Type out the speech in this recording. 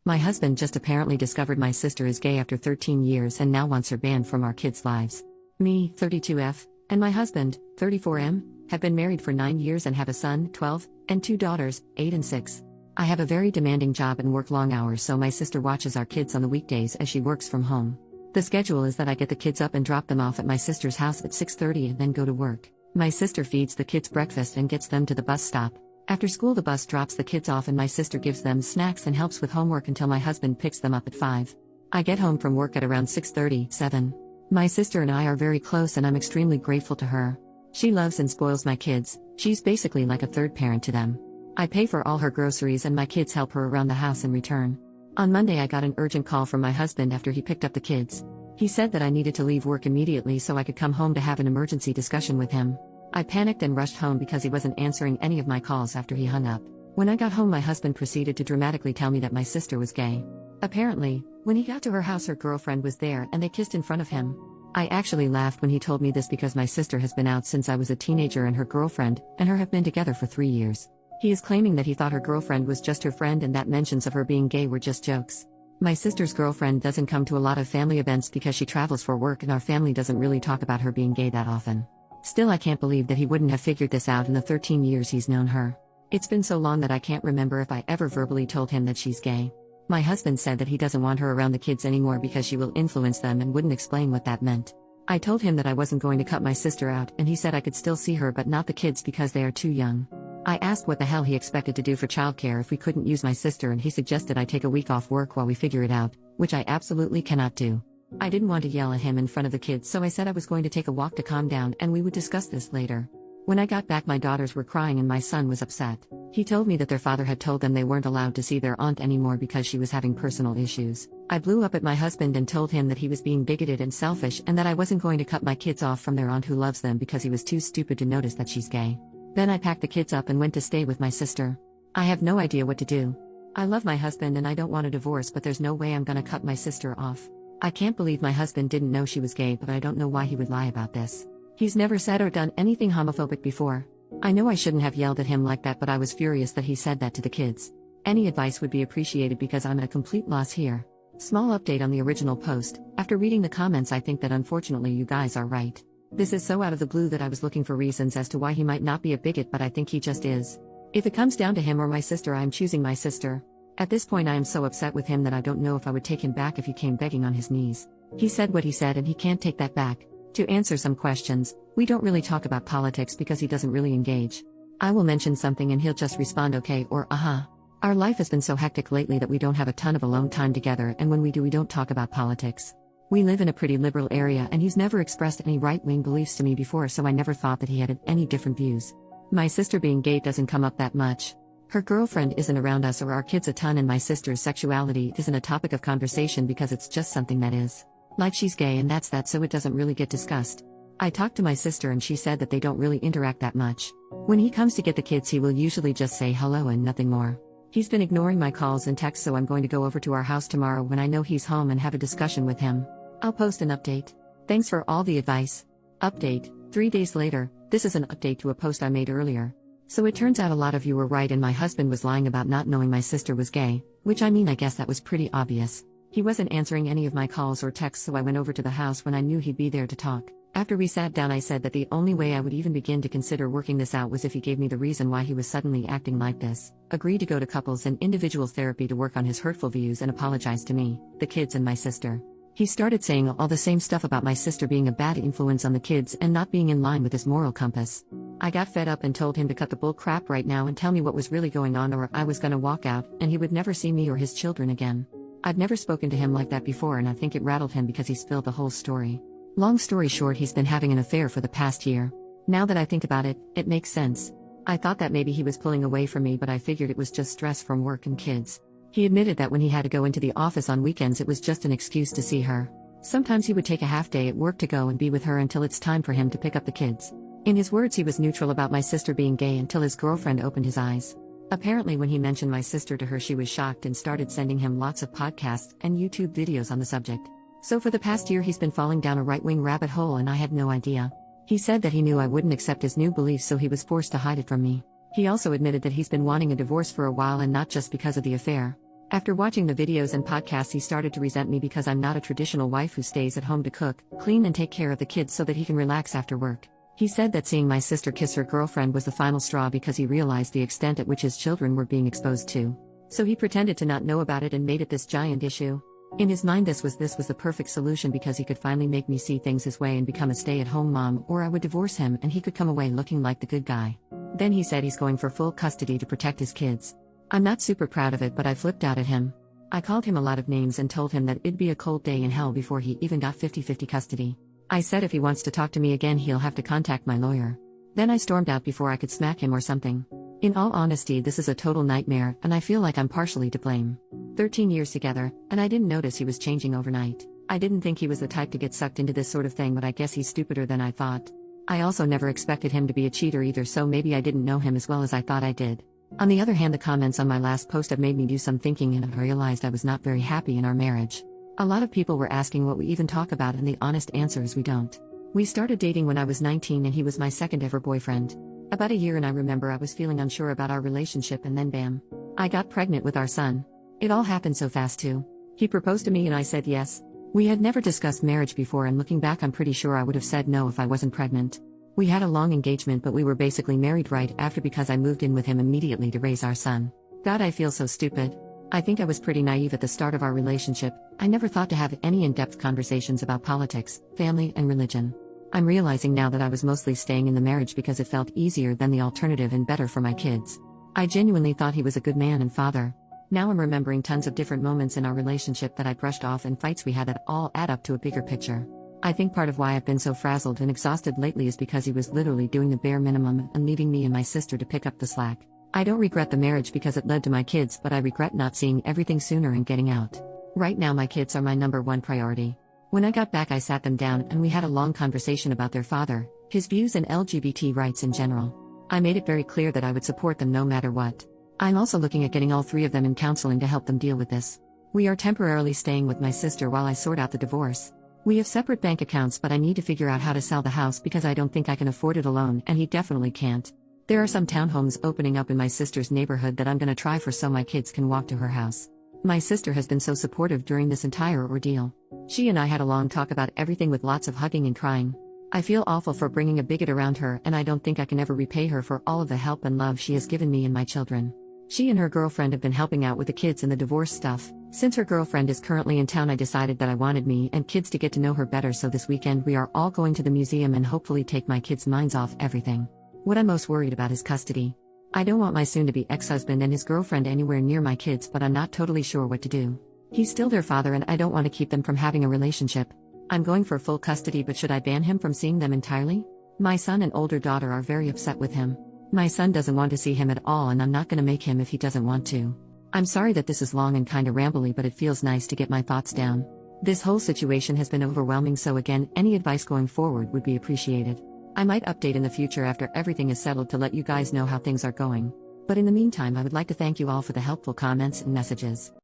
My husband just apparently discovered my sister is gay after 13 years and now wants her banned from our kids' lives. Me, 32F, and my husband, 34M, have been married for 9 years and have a son, 12, and 2 daughters, 8 and 6. I have a very demanding job and work long hours, so my sister watches our kids on the weekdays as she works from home. The schedule is that I get the kids up and drop them off at my sister's house at 6:30 and then go to work. My sister feeds the kids breakfast and gets them to the bus stop. After school, the bus drops the kids off and my sister gives them snacks and helps with homework until my husband picks them up at 5. I get home from work at around 6:30, 7. My sister and I are very close and I'm extremely grateful to her. She loves and spoils my kids. She's basically like a third parent to them. I pay for all her groceries and my kids help her around the house in return. On Monday I got an urgent call from my husband after he picked up the kids. He said that I needed to leave work immediately so I could come home to have an emergency discussion with him. I panicked and rushed home because he wasn't answering any of my calls after he hung up. When I got home, my husband proceeded to dramatically tell me that my sister was gay. Apparently, when he got to her house, her girlfriend was there and they kissed in front of him. I actually laughed when he told me this because my sister has been out since I was a teenager and her girlfriend and her have been together for 3 years. He is claiming that he thought her girlfriend was just her friend and that mentions of her being gay were just jokes. My sister's girlfriend doesn't come to a lot of family events because she travels for work and our family doesn't really talk about her being gay that often. Still, I can't believe that he wouldn't have figured this out in the 13 years he's known her. It's been so long that I can't remember if I ever verbally told him that she's gay. My husband said that he doesn't want her around the kids anymore because she will influence them and wouldn't explain what that meant. I told him that I wasn't going to cut my sister out and he said I could still see her but not the kids because they are too young. I asked what the hell he expected to do for childcare if we couldn't use my sister and he suggested I take a week off work while we figure it out, which I absolutely cannot do. I didn't want to yell at him in front of the kids, so I said I was going to take a walk to calm down and we would discuss this later. When I got back, my daughters were crying and my son was upset. He told me that their father had told them they weren't allowed to see their aunt anymore because she was having personal issues. I blew up at my husband and told him that he was being bigoted and selfish and that I wasn't going to cut my kids off from their aunt who loves them because he was too stupid to notice that she's gay. Then I packed the kids up and went to stay with my sister. I have no idea what to do. I love my husband and I don't want a divorce, but there's no way I'm gonna cut my sister off. I can't believe my husband didn't know she was gay, but I don't know why he would lie about this. He's never said or done anything homophobic before. I know I shouldn't have yelled at him like that, but I was furious that he said that to the kids. Any advice would be appreciated because I'm at a complete loss here. Small update on the original post. After reading the comments, I think that unfortunately you guys are right. This is so out of the blue that I was looking for reasons as to why he might not be a bigot, but I think he just is. If it comes down to him or my sister, I am choosing my sister. At this point I am so upset with him that I don't know if I would take him back if he came begging on his knees. He said what he said and he can't take that back. To answer some questions, we don't really talk about politics because he doesn't really engage. I will mention something and he'll just respond okay or uh-huh. Our life has been so hectic lately that we don't have a ton of alone time together, and when we do, we don't talk about politics. We live in a pretty liberal area and he's never expressed any right-wing beliefs to me before, so I never thought that he had any different views. My sister being gay doesn't come up that much. Her girlfriend isn't around us or our kids a ton, and my sister's sexuality isn't a topic of conversation because it's just something that is. Like, she's gay and that's that, so it doesn't really get discussed. I talked to my sister and she said that they don't really interact that much. When he comes to get the kids, he will usually just say hello and nothing more. He's been ignoring my calls and texts, so I'm going to go over to our house tomorrow when I know he's home and have a discussion with him. I'll post an update. Thanks for all the advice. Update. 3 days later. This is an update to a post I made earlier. So it turns out a lot of you were right and my husband was lying about not knowing my sister was gay, which I mean, I guess that was pretty obvious. He wasn't answering any of my calls or texts, so I went over to the house when I knew he'd be there to talk. After we sat down, I said that the only way I would even begin to consider working this out was if he gave me the reason why he was suddenly acting like this, agreed to go to couples and individual therapy to work on his hurtful views, and apologize to me, the kids and my sister. He started saying all the same stuff about my sister being a bad influence on the kids and not being in line with his moral compass. I got fed up and told him to cut the bull crap right now and tell me what was really going on, or I was gonna walk out and he would never see me or his children again. I've never spoken to him like that before, and I think it rattled him because he spilled the whole story. Long story short, he's been having an affair for the past year. Now that I think about it, it makes sense. I thought that maybe he was pulling away from me, but I figured it was just stress from work and kids. He admitted that when he had to go into the office on weekends, it was just an excuse to see her. Sometimes he would take a half day at work to go and be with her until it's time for him to pick up the kids. In his words, he was neutral about my sister being gay until his girlfriend opened his eyes. Apparently when he mentioned my sister to her, she was shocked and started sending him lots of podcasts and YouTube videos on the subject. So for the past year he's been falling down a right-wing rabbit hole and I had no idea. He said that he knew I wouldn't accept his new beliefs, so he was forced to hide it from me. He also admitted that he's been wanting a divorce for a while, and not just because of the affair. After watching the videos and podcasts, he started to resent me because I'm not a traditional wife who stays at home to cook, clean, and take care of the kids so that he can relax after work. He said that seeing my sister kiss her girlfriend was the final straw because he realized the extent at which his children were being exposed to. So he pretended to not know about it and made it this giant issue. In his mind, this was the perfect solution because he could finally make me see things his way and become a stay-at-home mom, or I would divorce him and he could come away looking like the good guy. Then he said he's going for full custody to protect his kids. I'm not super proud of it, but I flipped out at him. I called him a lot of names and told him that it'd be a cold day in hell before he even got 50-50 custody. I said if he wants to talk to me again, he'll have to contact my lawyer. Then I stormed out before I could smack him or something. In all honesty, this is a total nightmare, and I feel like I'm partially to blame. 13 years together, and I didn't notice he was changing overnight. I didn't think he was the type to get sucked into this sort of thing, but I guess he's stupider than I thought. I also never expected him to be a cheater either, so maybe I didn't know him as well as I thought I did. On the other hand, the comments on my last post have made me do some thinking, and I realized I was not very happy in our marriage. A lot of people were asking what we even talk about, and the honest answer is we don't. We started dating when I was 19 and he was my second ever boyfriend. About a year, and I remember I was feeling unsure about our relationship, and then bam, I got pregnant with our son. It all happened so fast too. He proposed to me and I said yes. We had never discussed marriage before, and looking back I'm pretty sure I would have said no if I wasn't pregnant. We had a long engagement, but we were basically married right after because I moved in with him immediately to raise our son. God, I feel so stupid. I think I was pretty naive at the start of our relationship. I never thought to have any in-depth conversations about politics, family, and religion. I'm realizing now that I was mostly staying in the marriage because it felt easier than the alternative and better for my kids. I genuinely thought he was a good man and father. Now I'm remembering tons of different moments in our relationship that I brushed off and fights we had that all add up to a bigger picture. I think part of why I've been so frazzled and exhausted lately is because he was literally doing the bare minimum and leaving me and my sister to pick up the slack. I don't regret the marriage because it led to my kids, but I regret not seeing everything sooner and getting out. Right now my kids are my number one priority. When I got back, I sat them down and we had a long conversation about their father, his views, and LGBT rights in general. I made it very clear that I would support them no matter what. I'm also looking at getting all three of them in counseling to help them deal with this. We are temporarily staying with my sister while I sort out the divorce. We have separate bank accounts, but I need to figure out how to sell the house because I don't think I can afford it alone, and he definitely can't. There are some townhomes opening up in my sister's neighborhood that I'm gonna try for so my kids can walk to her house. My sister has been so supportive during this entire ordeal. She and I had a long talk about everything with lots of hugging and crying. I feel awful for bringing a bigot around her, and I don't think I can ever repay her for all of the help and love she has given me and my children. She and her girlfriend have been helping out with the kids and the divorce stuff. Since her girlfriend is currently in town, I decided that I wanted me and kids to get to know her better, so this weekend we are all going to the museum and hopefully take my kids' minds off everything. What I'm most worried about is custody. I don't want my soon-to-be ex-husband and his girlfriend anywhere near my kids, but I'm not totally sure what to do. He's still their father and I don't want to keep them from having a relationship. I'm going for full custody, but should I ban him from seeing them entirely? My son and older daughter are very upset with him. My son doesn't want to see him at all, and I'm not gonna make him if he doesn't want to. I'm sorry that this is long and kinda rambly, but it feels nice to get my thoughts down. This whole situation has been overwhelming, so again, any advice going forward would be appreciated. I might update in the future after everything is settled to let you guys know how things are going. But in the meantime, I would like to thank you all for the helpful comments and messages.